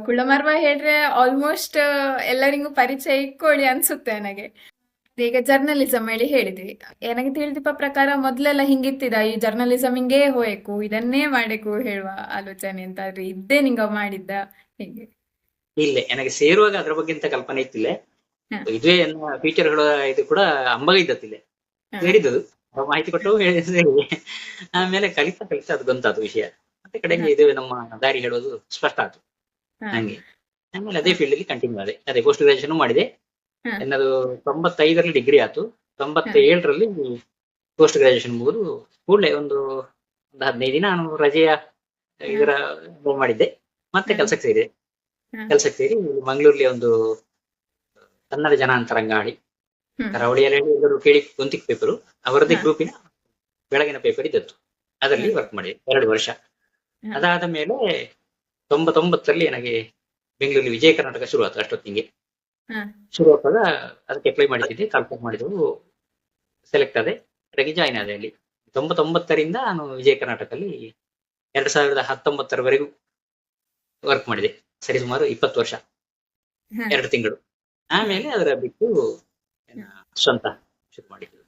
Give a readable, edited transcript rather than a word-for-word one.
ಕುಳ್ಳಮರ್ವ ಹೇಳ್ರೆ almost ಎಲ್ಲರಿಗೂ ಪರಿಚಯ ಇಟ್ಕೊಳ್ಳಿ ಅನ್ಸುತ್ತೆ ನನಗೆ. ಈಗ ಜರ್ನಲಿಸಂ ಹೇಳಿ ಹೇಳಿದ್ವಿ. ನನಗೆ ತಿಳಿದಿಪ್ಪ ಪ್ರಕಾರ ಮೊದ್ಲೆಲ್ಲ ಹಿಂಗಿತ್ತಿದ ಈ ಜರ್ನಲಿಸಂ ಹಿಂಗೇ ಹೋಯ್ಕು ಇದನ್ನೇ ಮಾಡಬೇಕು ಹೇಳುವ ಆಲೋಚನೆ ಅಂತ ಆದ್ರೆ ಇದ್ದೇ ನಿಂಗ ಮಾಡಿದ್ದ ಹೇಗೆ? ಇಲ್ಲ, ನನಗೆ ಸೇರುವಾಗ ಅದ್ರ ಬಗ್ಗೆ ಎಂತ ಕಲ್ಪನೆ ಇತ್ತಿಲ್ಲ. ಹ, ಇದುವೇ ನನ್ನ ಫ್ಯೂಚರ್ಗಳ ಇದು ಕೂಡ ಅಂಬಗ ಇದ್ದತ್ತಿಲ್ಲ ಹ, ಹೇಳಿದ್ದು. ಅವ್ರು ಮಾಹಿತಿ ಕೊಟ್ಟು ಹೇಳಿದ್ರೆ ಆಮೇಲೆ ಕಲಿತಾ ಕಲಿತಾ ಅದು ಗೊಂತಾತು ವಿಷಯ. ಮತ್ತೆ ಕಡೆಗೆ ಹ, ಇದು ನಮ್ಮ ದಾರಿ ಹೇಳೋದು ಸ್ಪಷ್ಟ ಆಯ್ತು ಹ, ನಂಗೆ. ಆಮೇಲೆ ಹ, ಅದೇ ಫೀಲ್ಡ್ ಅಲ್ಲಿ ಕಂಟಿನ್ಯೂ ಆದೆ. ಅದೇ ಪೋಸ್ಟ್ ಗ್ರಾಜುಯೇಷನ್ ಮಾಡಿದೆ. ಹ, ಎನ್ನದು 95ರಲ್ಲಿ ಡಿಗ್ರಿ ಆಯ್ತು. ಹ, 97ರಲ್ಲಿ ಪೋಸ್ಟ್ ಗ್ರಾಜುಯೇಷನ್ ಮುಗಿದು ಕೂಡಲೇ ಒಂದು 15 ದಿನ ನಾನು ರಜೆಯ ಹ, ಇದರ ಮಾಡಿದ್ದೆ. ಮತ್ತೆ ಹ, ಕೆಲಸಕ್ಕೆ ಸೇರಿದೆ. ಹ, ಕೆಲಸಕ್ಕೆ ಸೇರಿ ಮಂಗಳೂರಲ್ಲಿ ಒಂದು ಕನ್ನಡ ಜನಾಂತರಂಗಾಳಿ ಹ್ಮ್, ಕರಾವಳಿಯಲ್ಲಿ ಎಲ್ಲರೂ ಕೇಳಿ ಗೊಂತಿಕ್ ಪೇಪರು ಅವರದ್ದೇ ಹ, ಗ್ರೂಪಿನ ಬೆಳಗಿನ ಪೇಪರ್ ಇದ್ದದ್ದು. ಅದರಲ್ಲಿ ಹ, ವರ್ಕ್ ಮಾಡಿದೆ 2 ವರ್ಷ. ಹ, ಅದಾದ ಮೇಲೆ 99ರಲ್ಲಿ ನನಗೆ ಬೆಂಗಳೂರಲ್ಲಿ ವಿಜಯ ಕರ್ನಾಟಕ ಶುರುವಾಯ್ತು. ಅಷ್ಟೊತ್ತಿಗೆ ಹ, ಶುರುವಾದಾಗ ಅದಕ್ಕೆ ಅಪ್ಲೈ ಮಾಡಿದ್ದೆ, ಕಾಲ್ಫಾರ್ಮ್ ಮಾಡಿದ್ರು, ಸೆಲೆಕ್ಟ್ ಆದೆ, ಕಡೆಗೆ ಜಾಯ್ನ್ ಆದೆ ಅಲ್ಲಿ. 99ರಿಂದ ನಾನು ವಿಜಯ ಕರ್ನಾಟಕದಲ್ಲಿ 2019ರವರೆಗೂ ವರ್ಕ್ ಮಾಡಿದೆ. ಸರಿಸುಮಾರು 20 ವರ್ಷ ಹ, 2 ತಿಂಗಳು. ಹ. ಆಮೇಲೆ ಅದರ ಬಿಟ್ಟು ಏನ ಸ್ವಂತ ಶುರು ಮಾಡಿದ್ದು.